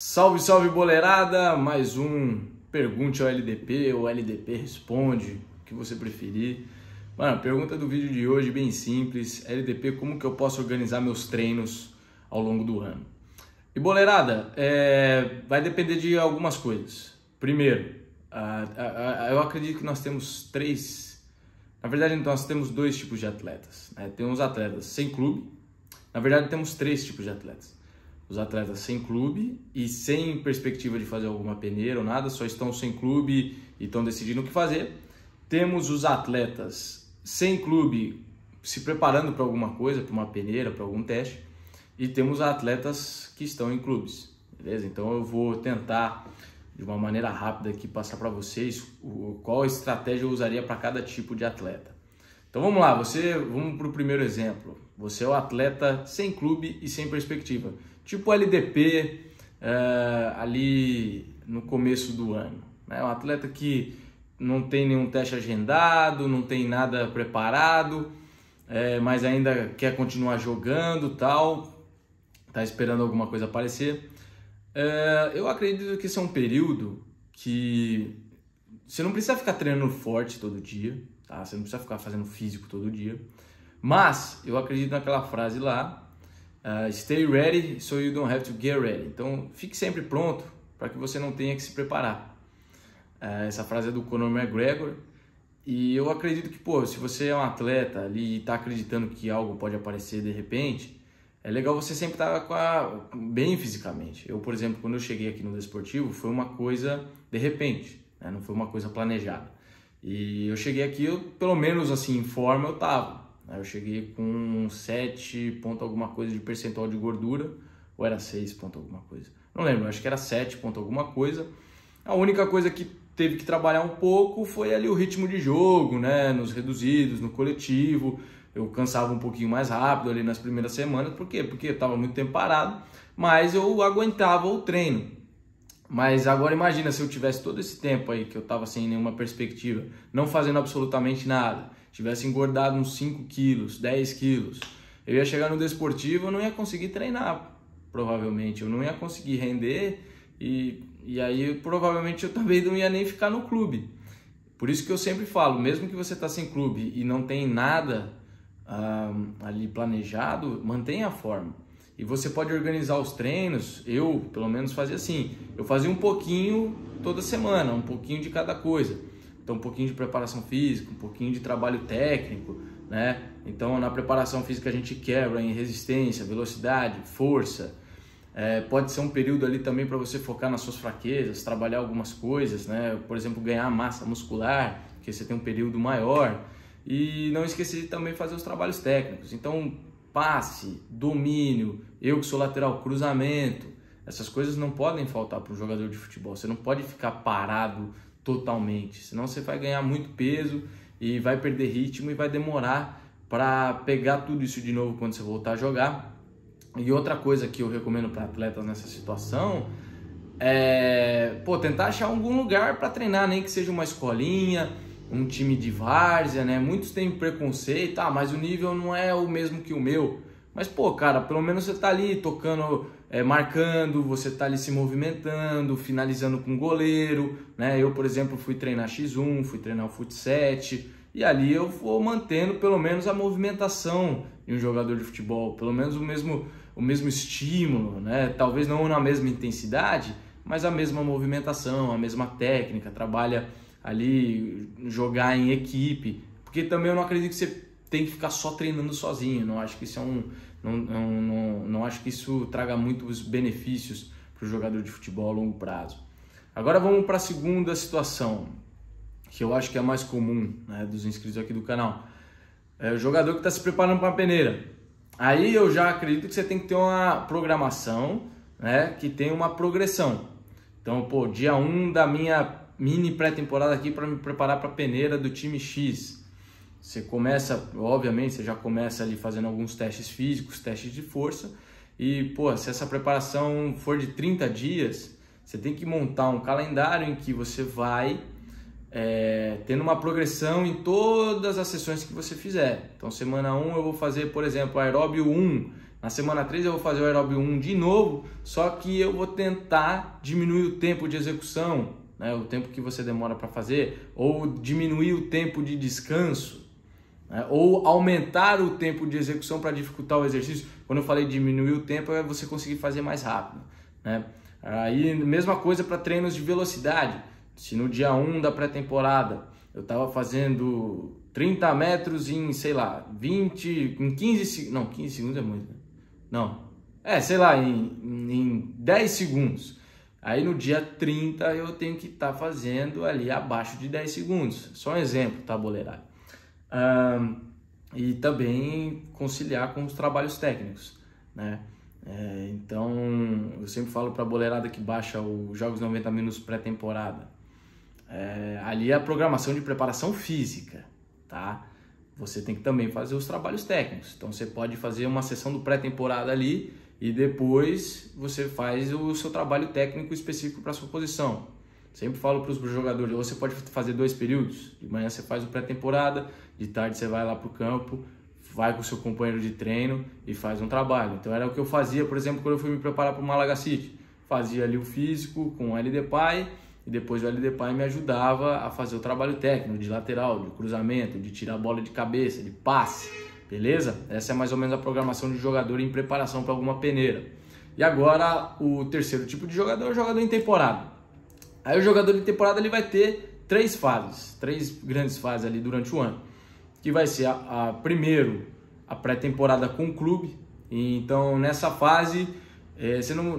Salve, salve boleirada! Mais um Pergunte ao LDP ou LDP Responde, o que você preferir. Mano, a pergunta do vídeo de hoje é bem simples. LDP, como que eu posso organizar meus treinos ao longo do ano? E boleirada, vai depender de algumas coisas. Primeiro, eu acredito que nós temos nós temos dois tipos de atletas, né? Tem os atletas sem clube. Na verdade, temos três tipos de atletas. Os atletas sem clube e sem perspectiva de fazer alguma peneira ou nada, só estão sem clube e estão decidindo o que fazer. Temos os atletas sem clube se preparando para alguma coisa, para uma peneira, para algum teste. E temos atletas que estão em clubes, beleza? Então eu vou tentar, de uma maneira rápida aqui, passar para vocês qual estratégia eu usaria para cada tipo de atleta. Então vamos lá, vamos para o primeiro exemplo. Você é o atleta sem clube e sem perspectiva. Tipo LDP ali no começo do ano. É um atleta que não tem nenhum teste agendado, não tem nada preparado, mas ainda quer continuar jogando, tal, tá esperando alguma coisa aparecer. Eu acredito que esse é um período que você não precisa ficar treinando forte todo dia, tá? Você não precisa ficar fazendo físico todo dia, mas eu acredito naquela frase lá, stay ready so you don't have to get ready. Então fique sempre pronto para que você não tenha que se preparar. Essa frase é do Conor McGregor e eu acredito que, se você é um atleta ali e está acreditando que algo pode aparecer de repente, é legal você sempre estar bem fisicamente. Eu, por exemplo, quando eu cheguei aqui no Desportivo, foi uma coisa de repente, né? Não foi uma coisa planejada. E eu cheguei aqui, pelo menos assim, em forma eu estava. Eu cheguei com 7 ponto alguma coisa de percentual de gordura, ou era 6 ponto alguma coisa. Não lembro, acho que era 7 ponto alguma coisa. A única coisa que teve que trabalhar um pouco foi ali o ritmo de jogo, né? Nos reduzidos, no coletivo. Eu cansava um pouquinho mais rápido ali nas primeiras semanas. Por quê? Porque eu estava muito tempo parado, mas eu aguentava o treino. Mas agora imagina se eu tivesse todo esse tempo aí que eu estava sem nenhuma perspectiva, não fazendo absolutamente nada, tivesse engordado uns 5 quilos, 10 quilos, eu ia chegar no Desportivo, eu não ia conseguir treinar, provavelmente, eu não ia conseguir render e aí provavelmente eu também não ia nem ficar no clube. Por isso que eu sempre falo, mesmo que você está sem clube e não tem nada ali planejado, mantenha a forma. E você pode organizar os treinos, eu pelo menos fazia assim, eu fazia um pouquinho toda semana, um pouquinho de cada coisa. Então um pouquinho de preparação física, um pouquinho de trabalho técnico, né? Então na preparação física a gente quebra em resistência, velocidade, força. Pode ser um período ali também para você focar nas suas fraquezas, trabalhar algumas coisas, né? Por exemplo, ganhar massa muscular, que você tem um período maior. E não esquecer de também fazer os trabalhos técnicos. Então passe, domínio, eu que sou lateral, cruzamento, essas coisas não podem faltar para o jogador de futebol. Você não pode ficar parado totalmente, senão você vai ganhar muito peso e vai perder ritmo e vai demorar para pegar tudo isso de novo quando você voltar a jogar. E outra coisa que eu recomendo para atletas nessa situação é tentar achar algum lugar para treinar, nem que seja uma escolinha, um time de várzea, né? Muitos têm preconceito, mas o nível não é o mesmo que o meu. Mas, cara, pelo menos você tá ali tocando, marcando, você tá ali se movimentando, finalizando com o goleiro, né? Eu, por exemplo, fui treinar X1, fui treinar o Fut 7, e ali eu vou mantendo pelo menos a movimentação de um jogador de futebol, pelo menos o mesmo estímulo, né? Talvez não na mesma intensidade, mas a mesma movimentação, a mesma técnica, trabalha ali, jogar em equipe, porque também eu não acredito que você tem que ficar só treinando sozinho. Não acho que isso não acho que isso traga muitos benefícios para o jogador de futebol a longo prazo. Agora vamos para a segunda situação, que eu acho que é a mais comum, né, dos inscritos aqui do canal. É o jogador que está se preparando para a peneira. Aí eu já acredito que você tem que ter uma programação, né, que tem uma progressão. Então, dia 1 da minha mini pré-temporada aqui para me preparar para a peneira do time X. Você começa, obviamente, você já começa ali fazendo alguns testes físicos, testes de força. E, se essa preparação for de 30 dias, você tem que montar um calendário em que você vai tendo uma progressão em todas as sessões que você fizer. Então, semana 1 eu vou fazer, por exemplo, aeróbio 1, Na semana 3 eu vou fazer o aeróbio 1 de novo, só que eu vou tentar diminuir o tempo de execução, né, o tempo que você demora para fazer, ou diminuir o tempo de descanso, né, ou aumentar o tempo de execução para dificultar o exercício. Quando eu falei diminuir o tempo, é você conseguir fazer mais rápido, né? Aí, mesma coisa para treinos de velocidade. Se no dia 1 da pré-temporada eu estava fazendo 30 metros em, sei lá, 15 segundos, não, 15 segundos é muito, não, sei lá, em 10 segundos. Aí no dia 30 eu tenho que estar fazendo ali abaixo de 10 segundos. Só um exemplo, tá, boleirada? E também conciliar com os trabalhos técnicos, né? Então eu sempre falo para a boleirada que baixa os Jogos 90 Minutos pré-temporada, ali é a programação de preparação física, tá? Você tem que também fazer os trabalhos técnicos. Então você pode fazer uma sessão do pré-temporada ali e depois você faz o seu trabalho técnico específico para sua posição. Sempre falo para os jogadores, você pode fazer 2 períodos. De manhã você faz o pré-temporada, de tarde você vai lá para o campo, vai com o seu companheiro de treino e faz um trabalho. Então era o que eu fazia, por exemplo, quando eu fui me preparar para o Malaga City. Fazia ali o físico com o LDPy e depois o LDPy me ajudava a fazer o trabalho técnico de lateral, de cruzamento, de tirar a bola de cabeça, de passe, beleza? Essa é mais ou menos a programação de jogador em preparação para alguma peneira. E agora o terceiro tipo de jogador é o jogador em temporada. Aí o jogador em temporada ele vai ter 3 fases, 3 grandes fases ali durante o ano, que vai ser primeiro a pré-temporada com o clube. E então nessa fase você não,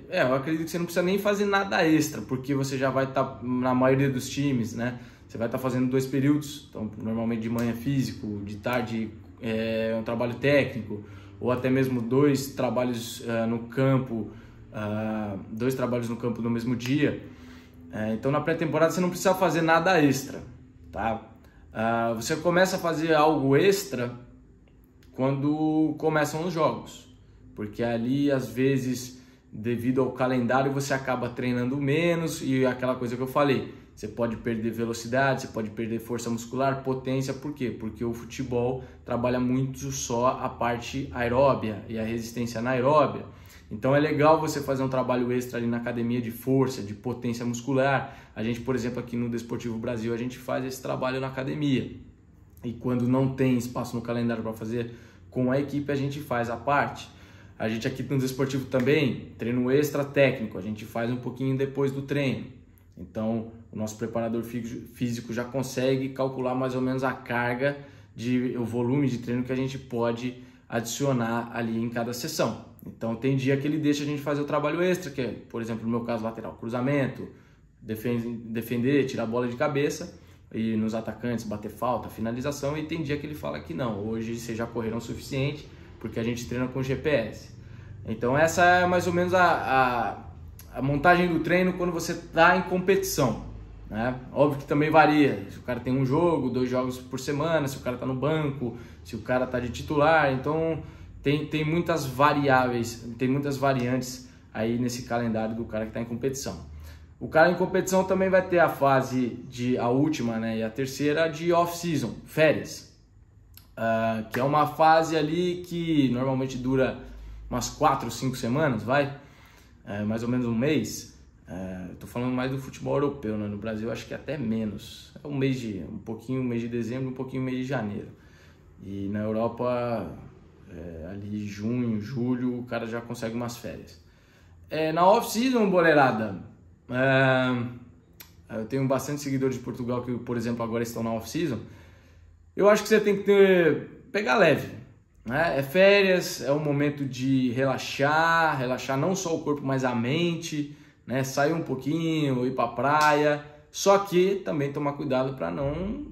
eu acredito que você não precisa nem fazer nada extra, porque você já vai estar na maioria dos times, né? Você vai estar fazendo 2 períodos, então normalmente de manhã físico, de tarde um trabalho técnico, ou até mesmo 2 trabalhos no campo, 2 trabalhos no campo no mesmo dia. Então na pré-temporada você não precisa fazer nada extra, tá? Você começa a fazer algo extra quando começam os jogos, porque ali às vezes devido ao calendário você acaba treinando menos e aquela coisa que eu falei, você pode perder velocidade, você pode perder força muscular, potência. Por quê? Porque o futebol trabalha muito só a parte aeróbia e a resistência anaeróbia. Então é legal você fazer um trabalho extra ali na academia de força, de potência muscular. A gente, por exemplo, aqui no Desportivo Brasil, a gente faz esse trabalho na academia. E quando não tem espaço no calendário para fazer com a equipe, a gente faz a parte. A gente aqui no Desportivo também, treino extra técnico, a gente faz um pouquinho depois do treino. Então o nosso preparador físico já consegue calcular mais ou menos a carga, o volume de treino que a gente pode adicionar ali em cada sessão. Então tem dia que ele deixa a gente fazer o trabalho extra, que é, por exemplo, no meu caso, lateral, cruzamento, defender, tirar a bola de cabeça, e nos atacantes bater falta, finalização, e tem dia que ele fala que não, hoje vocês já correram o suficiente, porque a gente treina com GPS. Então essa é mais ou menos a montagem do treino quando você está em competição, né? Óbvio que também varia, se o cara tem um jogo, 2 jogos por semana, se o cara está no banco, se o cara está de titular, então tem muitas variáveis, tem muitas variantes aí nesse calendário do cara que está em competição. O cara em competição também vai ter a fase a última, né, e a terceira de off-season, férias, que é uma fase ali que normalmente dura umas 4 ou 5 semanas, mais ou menos um mês. Tô falando mais do futebol europeu, né? No Brasil acho que até menos, um pouquinho mês de dezembro, um pouquinho mês de janeiro, e na Europa ali junho, julho, o cara já consegue umas férias. Na off-season, boleirada, eu tenho bastante seguidores de Portugal que, por exemplo, agora estão na off-season. Eu acho que você tem que pegar leve, né? É férias, é um momento de relaxar não só o corpo, mas a mente, né? Sair um pouquinho, ir para praia, só que também tomar cuidado para não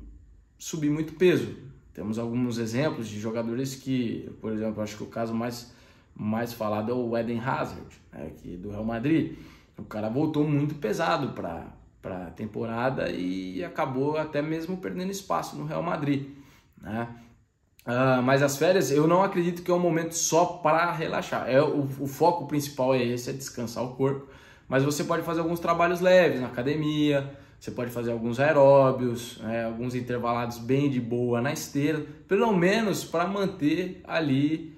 subir muito peso. Temos alguns exemplos de jogadores que, por exemplo, acho que o caso mais falado é o Eden Hazard, né, aqui do Real Madrid. O cara voltou muito pesado para a temporada e acabou até mesmo perdendo espaço no Real Madrid, né? Mas as férias, eu não acredito que é um momento só para relaxar. O foco principal é esse, é descansar o corpo. Mas você pode fazer alguns trabalhos leves na academia, você pode fazer alguns aeróbios, alguns intervalados bem de boa na esteira, pelo menos para manter ali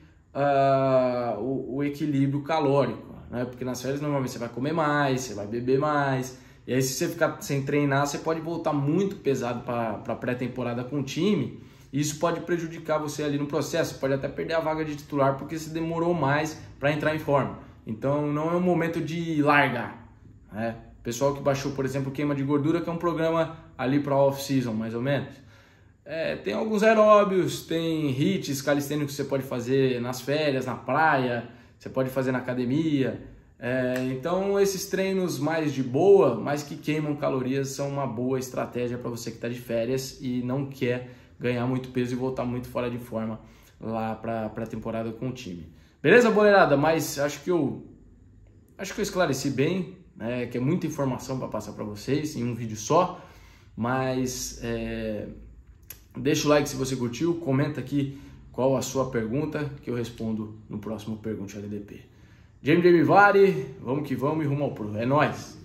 o equilíbrio calórico, né? Porque nas férias normalmente você vai comer mais, você vai beber mais, e aí se você ficar sem treinar, você pode voltar muito pesado para a pré-temporada com o time, e isso pode prejudicar você ali no processo, você pode até perder a vaga de titular porque você demorou mais para entrar em forma. Então não é um momento de largar, né? Pessoal que baixou, por exemplo, Queima de Gordura, que é um programa ali para off-season, mais ou menos. Tem alguns aeróbios, tem hits calistênicos que você pode fazer nas férias, na praia, você pode fazer na academia. Então esses treinos mais de boa, mas que queimam calorias, são uma boa estratégia para você que está de férias e não quer ganhar muito peso e voltar muito fora de forma lá para a temporada com o time. Beleza, boleirada? Mas acho que eu esclareci bem, né, que é muita informação para passar para vocês em um vídeo só, mas deixa o like se você curtiu, comenta aqui qual a sua pergunta que eu respondo no próximo Pergunte LDP. Jamie Vari, vamos que vamos e rumo ao pro. É nóis!